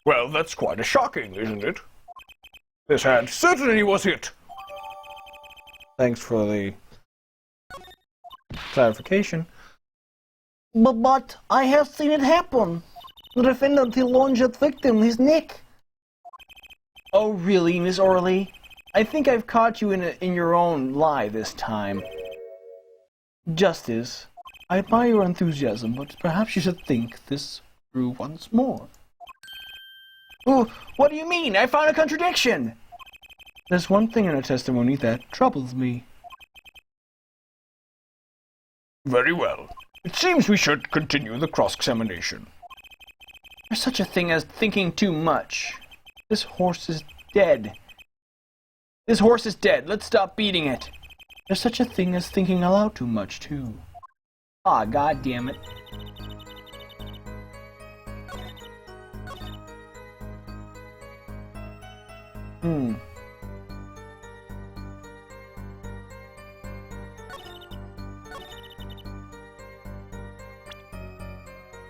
[SPEAKER 2] Well, that's quite shocking, isn't it? This hat certainly was hit.
[SPEAKER 1] Thanks for the clarification.
[SPEAKER 5] But I have seen it happen. The defendant, he lunged at victim, his neck.
[SPEAKER 4] Oh, really, Miss Orley? I think I've caught you in your own lie this time.
[SPEAKER 5] Justice, I admire your enthusiasm, but perhaps you should think this through once more.
[SPEAKER 4] Ooh, what do you mean? I found a contradiction!
[SPEAKER 5] There's one thing in her testimony that troubles me.
[SPEAKER 2] Very well. It seems we should continue the cross-examination.
[SPEAKER 4] There's such a thing as thinking too much. This horse is dead. This horse is dead. Let's stop beating it.
[SPEAKER 5] There's such a thing as thinking aloud too much, too.
[SPEAKER 4] Ah, God damn it.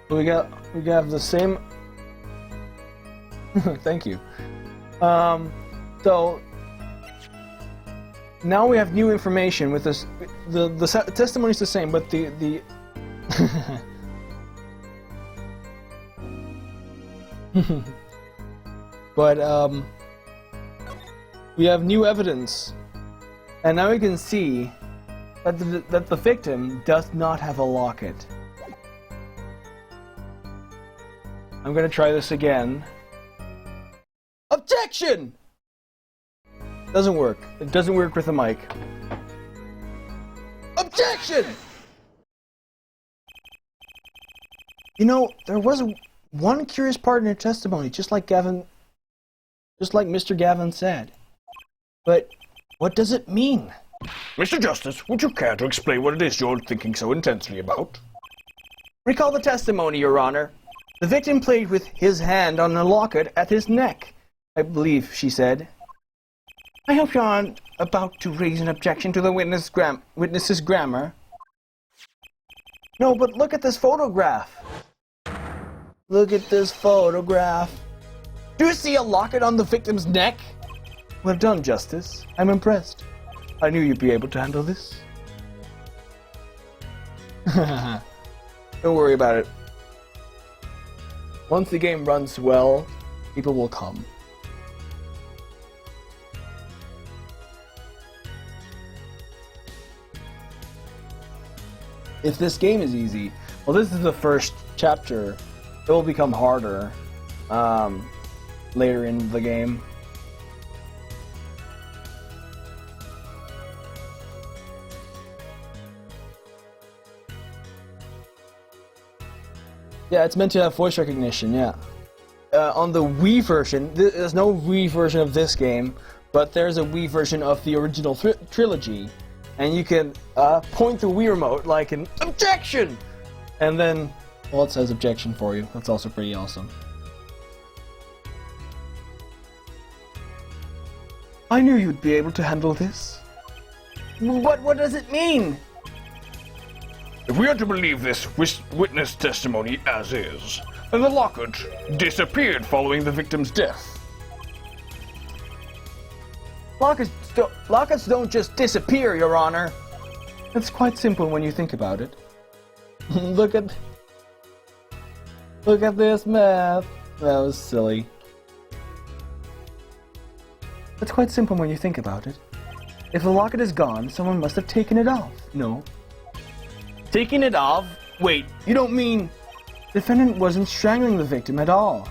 [SPEAKER 5] We have the same. Thank you. So now we have new information with this. The testimony is the same, but the but we have new evidence, and now we can see that the victim does not have a locket. I'm gonna try this again.
[SPEAKER 4] Objection!
[SPEAKER 5] Doesn't work. It doesn't work with the mic.
[SPEAKER 4] Objection!
[SPEAKER 5] You know, there was one curious part in her testimony, just like Mr. Gavin said. But what does it mean?
[SPEAKER 2] Mr. Justice, would you care to explain what it is you're thinking so intensely about?
[SPEAKER 4] Recall the testimony, Your Honor. The victim played with his hand on the locket at his neck, I believe she said. I hope you aren't about to raise an objection to the witness's grammar. No, but look at this photograph.
[SPEAKER 5] Look at this photograph.
[SPEAKER 4] Do you see a locket on the victim's neck?
[SPEAKER 5] Well done, Justice. I'm impressed. I knew you'd be able to handle this.
[SPEAKER 4] Don't worry about it. Once the game runs well, people will come. If this game is easy, well, this is the first chapter. It will become harder later in the game. Yeah, it's meant to have voice recognition, yeah. On the Wii version, there's no Wii version of this game, but there's a Wii version of the original trilogy. And you can point the Wii remote like an objection! And then, well, it says objection for you. That's also pretty awesome.
[SPEAKER 5] I knew you'd be able to handle this.
[SPEAKER 4] What does it mean?
[SPEAKER 2] If we are to believe this witness testimony as is, then the locket disappeared following the victim's death.
[SPEAKER 4] Lockets don't just disappear, Your Honor.
[SPEAKER 5] It's quite simple when you think about it.
[SPEAKER 4] Look at this math. That was silly.
[SPEAKER 5] It's quite simple when you think about it. If the locket is gone, someone must have taken it off. No.
[SPEAKER 4] Taking it off? Wait, you don't mean...
[SPEAKER 5] The defendant wasn't strangling the victim at all.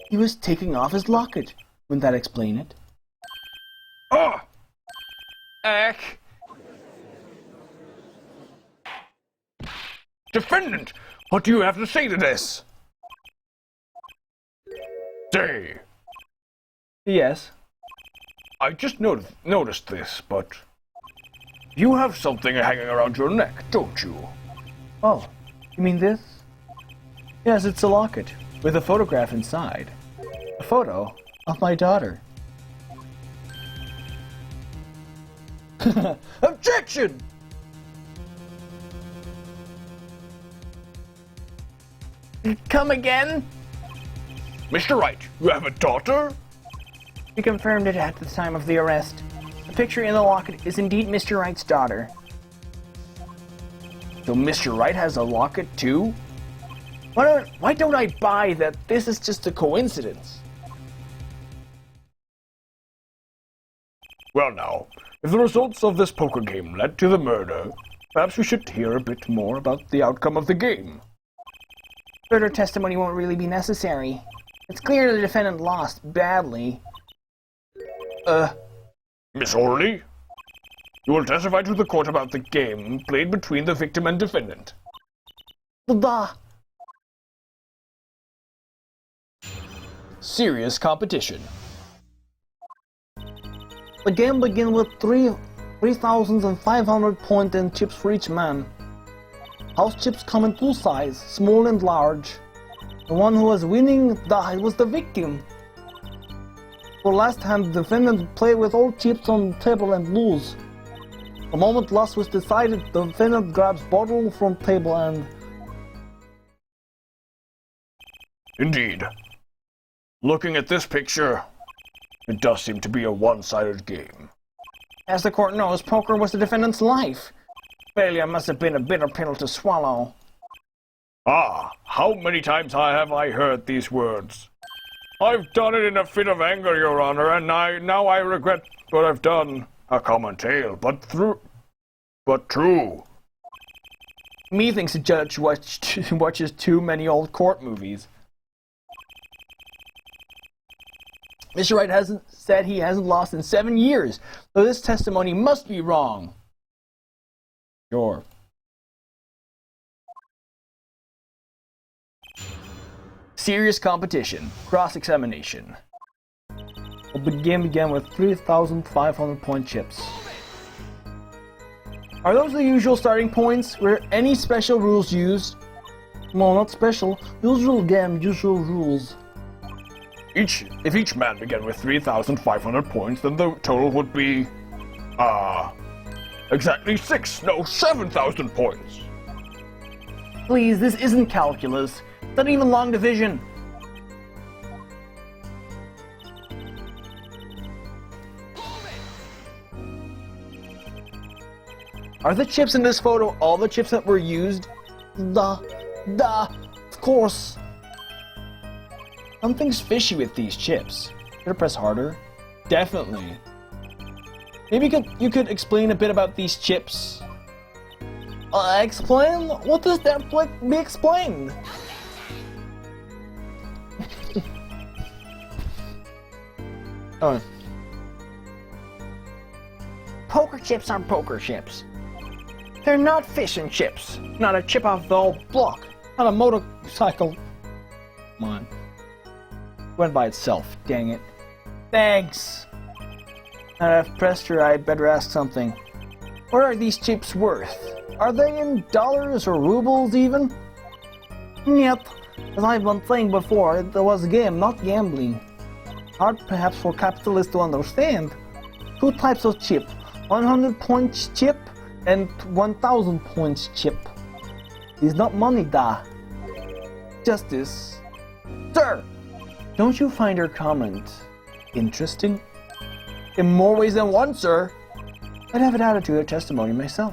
[SPEAKER 5] He was taking off his locket. Wouldn't that explain it?
[SPEAKER 2] Ah! Eck! Defendant, what do you have to say to this? Say.
[SPEAKER 5] Yes.
[SPEAKER 2] I just noticed this, but you have something hanging around your neck, don't you?
[SPEAKER 5] Oh, you mean this? Yes, it's a locket with a photograph inside. A photo of my daughter. Objection! Come again?
[SPEAKER 2] Mr. Wright, you have a daughter?
[SPEAKER 4] We confirmed it at the time of the arrest. The picture in the locket is indeed Mr. Wright's daughter.
[SPEAKER 1] So Mr. Wright has a locket too?
[SPEAKER 5] Why don't I buy that this is just a coincidence?
[SPEAKER 2] Well now, if the results of this poker game led to the murder, perhaps we should hear a bit more about the outcome of the game.
[SPEAKER 4] Further testimony won't really be necessary. It's clear the defendant lost badly.
[SPEAKER 2] Miss Orley, you will testify to the court about the game played between the victim and defendant.
[SPEAKER 4] Blah.
[SPEAKER 5] Serious competition.
[SPEAKER 4] The game begins with 3,500 points and chips for each man. House chips come in two sizes, small and large. The one who was winning was the victim. For last hand, the defendant played with all chips on the table and lose. The moment loss was decided, the defendant grabs bottle from table and...
[SPEAKER 2] Indeed. Looking at this picture, it does seem to be a one-sided game.
[SPEAKER 4] As the court knows, poker was the defendant's life. Failure must have been a bitter pill to swallow.
[SPEAKER 2] Ah, how many times have I heard these words? I've done it in a fit of anger, Your Honor, and now I regret what I've done. A common tale, but true.
[SPEAKER 5] Methinks the judge watches too many old court movies. Mr. Wright hasn't said he hasn't lost in 7 years, so this testimony must be wrong.
[SPEAKER 1] Sure.
[SPEAKER 5] Serious competition. Cross-examination. The game began with 3,500 point chips. Are those the usual starting points? Were any special rules used?
[SPEAKER 4] No, not special. Usual game, usual rules.
[SPEAKER 2] If each man began with 3,500 points, then the total would be, exactly 7,000 points.
[SPEAKER 5] Please, this isn't calculus. It's not even long division. Are the chips in this photo all the chips that were used?
[SPEAKER 4] Of course.
[SPEAKER 5] Something's fishy with these chips. Should I press harder? Definitely. Maybe you could explain a bit about these chips.
[SPEAKER 4] Explain? What does that be explained?
[SPEAKER 5] Oh.
[SPEAKER 4] Poker chips are poker chips. They're not fish and chips. Not a chip off the old block.
[SPEAKER 5] Not a motorcycle. Come on. Went by itself, dang it.
[SPEAKER 4] Thanks.
[SPEAKER 5] Now I've pressed her, I better ask something. What are these chips worth? Are they in dollars or rubles even?
[SPEAKER 4] Yep. As I've been saying before, it was a game, not gambling. Hard perhaps for capitalists to understand. Two types of chip. 100 points chip and 1000 points chip. It's not money, da.
[SPEAKER 5] Justice.
[SPEAKER 4] Sir!
[SPEAKER 5] Don't you find her comment interesting? In more ways than one, sir. I'd have it added to her testimony myself.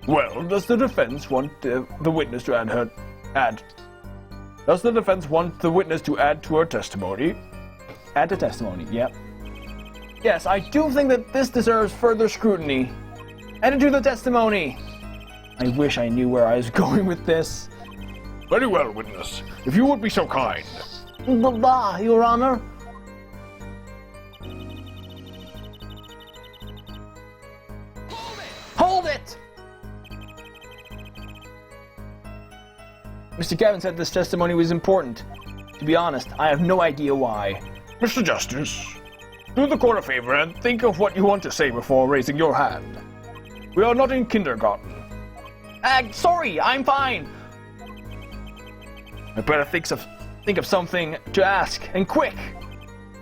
[SPEAKER 2] Well, does the defense want the witness to add? Does the defense want the witness to add to her testimony?
[SPEAKER 5] Add to testimony, yep. Yes, I do think that this deserves further scrutiny. Add it to the testimony. I wish I knew where I was going with this.
[SPEAKER 2] Very well, witness. If you would be so kind.
[SPEAKER 4] Blah, Your Honor.
[SPEAKER 5] Hold it! Mr. Gavin said this testimony was important. To be honest, I have no idea why.
[SPEAKER 2] Mr. Justice, do the court a favor and think of what you want to say before raising your hand. We are not in kindergarten.
[SPEAKER 5] Sorry, I'm fine. I better think of something to ask, and quick.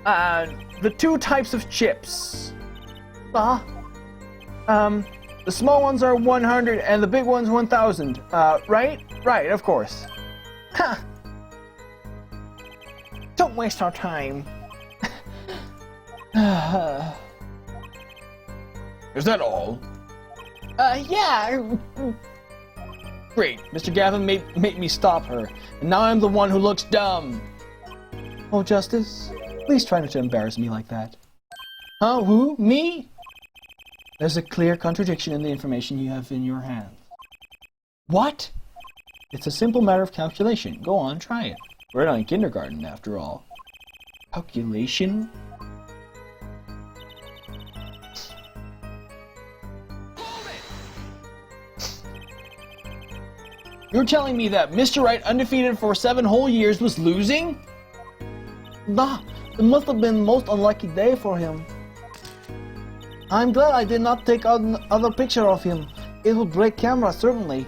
[SPEAKER 5] The two types of chips. The small ones are 100 and the big ones 1,000. Right? Right, of course.
[SPEAKER 4] Ha! Don't waste our time.
[SPEAKER 1] Is that all?
[SPEAKER 4] Yeah.
[SPEAKER 5] Great. Mr. Gavin made me stop her, and now I'm the one who looks dumb. Oh, Justice, please try not to embarrass me like that. Huh? Who? Me? There's a clear contradiction in the information you have in your hands. What? It's a simple matter of calculation. Go on, try it. We're not in kindergarten, after all. Calculation? You're telling me that Mr. Right, undefeated for 7 whole years, was losing?
[SPEAKER 4] Nah, it must have been most unlucky day for him. I'm glad I did not take another picture of him. It would break camera, certainly.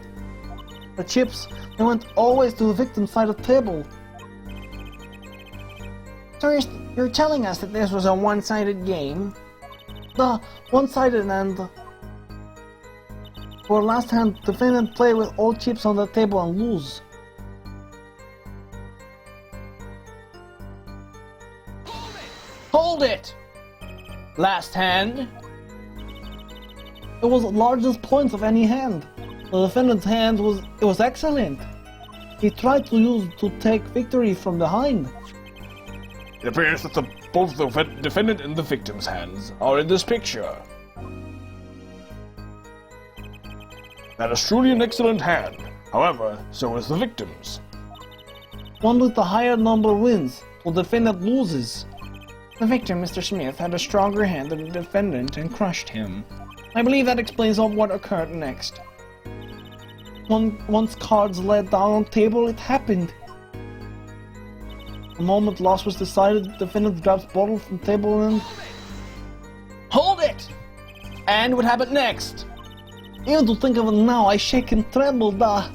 [SPEAKER 4] The chips, they went always to the victim's side of the table. So you're telling us that this was a one-sided game? Nah, one-sided and... For last hand, defendant play with all chips on the table and lose.
[SPEAKER 5] Hold it! Last hand?
[SPEAKER 4] It was the largest points of any hand. The defendant's hand was excellent. He tried to take victory from behind.
[SPEAKER 2] It appears that both the defendant and the victim's hands are in this picture. That is truly an excellent hand. However, so is the victim's.
[SPEAKER 4] One with the higher number wins, while the defendant loses.
[SPEAKER 5] The victim, Mr. Smith, had a stronger hand than the defendant and crushed him. I believe that explains what occurred next.
[SPEAKER 4] Once cards laid down on the table, it happened. The moment loss was decided, the defendant grabs bottle from the table and...
[SPEAKER 5] Hold it! And what happened next?
[SPEAKER 4] Even to think of it now, I shake and tremble, I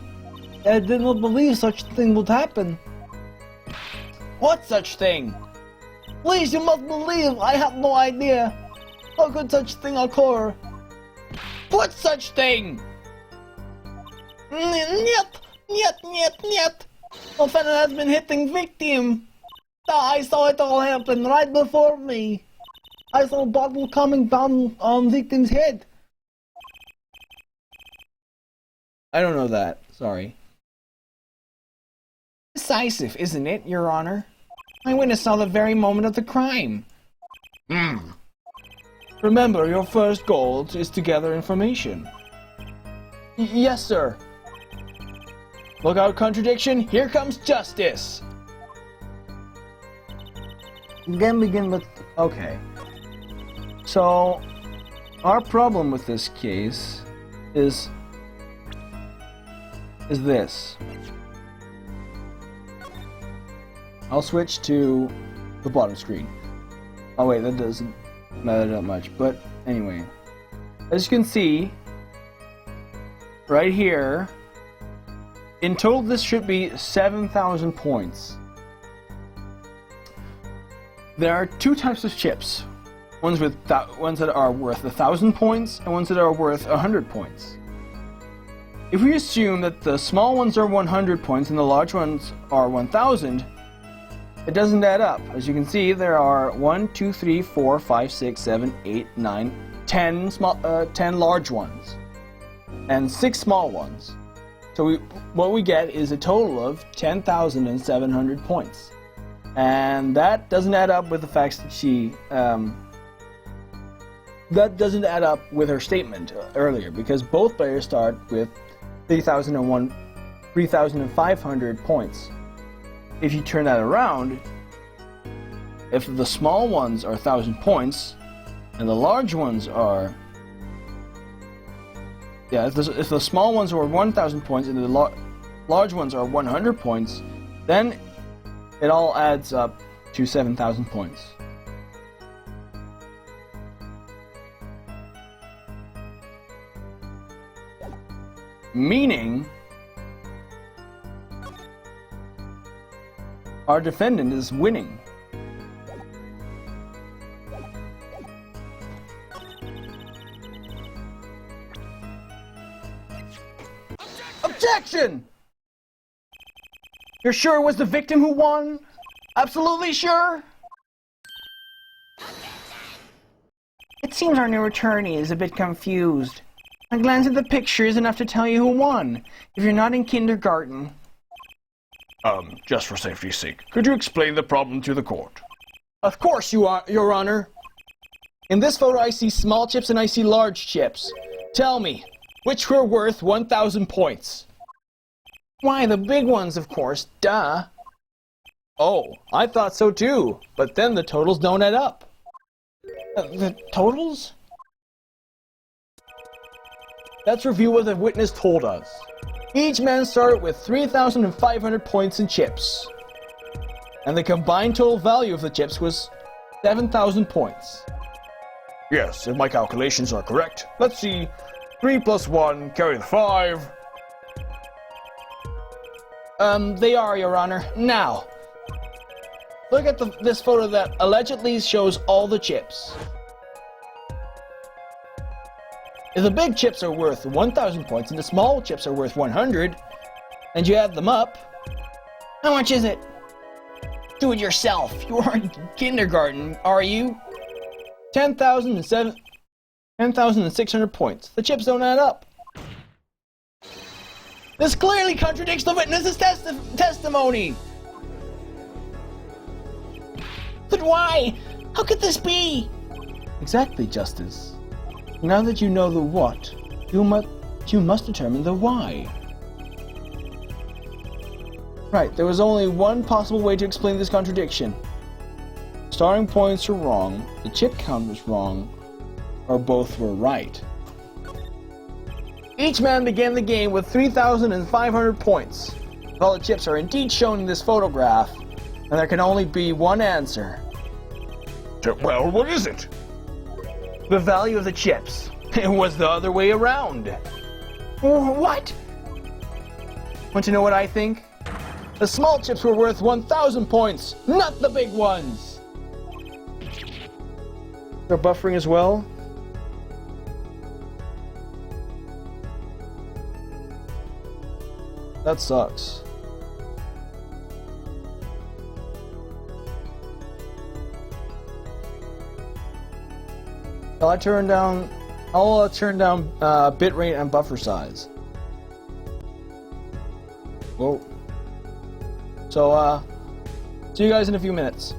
[SPEAKER 4] did not believe such a thing would happen.
[SPEAKER 5] What such thing?
[SPEAKER 4] Please, you must believe, I had no idea. How could such thing occur?
[SPEAKER 5] What such thing?
[SPEAKER 4] Niet. The defendant has been hitting victim. I saw it all happen right before me. I saw a bottle coming down on victim's head.
[SPEAKER 5] I don't know that. Sorry. Decisive, isn't it, Your Honor? My witness saw the very moment of the crime. Remember, your first goal is to gather information. Yes, sir. Look out, contradiction. Here comes justice.
[SPEAKER 4] Again, begin with...
[SPEAKER 5] Okay. So, our problem with this case is this. I'll switch to the bottom screen. Oh wait, that doesn't matter that much, but anyway. As you can see, right here, in total this should be 7,000 points. There are 2 types of chips. Ones that are worth 1,000 points and ones that are worth 100 points. If we assume that the small ones are 100 points and the large ones are 1,000, it doesn't add up. As you can see, there are 1, 2, 3, 4, 5, 6, 7, 8, 9, 10 large ones and 6 small ones. So what we get is a total of 10,700 points. And that doesn't add up with the fact that she that doesn't add up with her statement earlier, because both players start with 3,500 points. If you turn that around, if the small ones are 1,000 points and the large ones are if the small ones are 1,000 points and the large ones are 100 points, then it all adds up to 7,000 points. Meaning, our defendant is winning. Objection! You're sure it was the victim who won? Absolutely sure?
[SPEAKER 4] It seems our new attorney is a bit confused. A glance at the picture is enough to tell you who won, if you're not in kindergarten.
[SPEAKER 2] Just for safety's sake, could you explain the problem to the court?
[SPEAKER 5] Of course, Your Honor. In this photo, I see small chips and I see large chips. Tell me, which were worth 1,000 points?
[SPEAKER 4] Why, the big ones, of course, duh.
[SPEAKER 5] Oh, I thought so too, but then the totals don't add up.
[SPEAKER 4] The totals?
[SPEAKER 5] Let's review what the witness told us. Each man started with 3,500 points in chips. And the combined total value of the chips was 7,000 points.
[SPEAKER 2] Yes, if my calculations are correct. Let's see. 3 plus 1, carry the 5.
[SPEAKER 5] They are, Your Honor. Now, look at this photo that allegedly shows all the chips. If the big chips are worth 1,000 points and the small chips are worth 100, and you add them up,
[SPEAKER 4] How much is it?
[SPEAKER 5] do it yourself. You aren't in kindergarten, are you? 10,600 points. The chips don't add up. This clearly contradicts the witness's testimony.
[SPEAKER 4] But why? How could this be?
[SPEAKER 5] Exactly, Justice. Now that you know the what, you must determine the why. Right, there was only one possible way to explain this contradiction. Starting points are wrong, the chip count was wrong, or both were right. Each man began the game with 3,500 points. All the chips are indeed shown in this photograph, and there can only be one answer.
[SPEAKER 2] Well, what is it?
[SPEAKER 5] The value of the chips. It was the other way around.
[SPEAKER 4] What?
[SPEAKER 5] Want to know what I think? The small chips were worth 1,000 points, not the big ones. They're buffering as well. That sucks. I'll turn down bitrate and buffer size. Whoa. So, see you guys in a few minutes.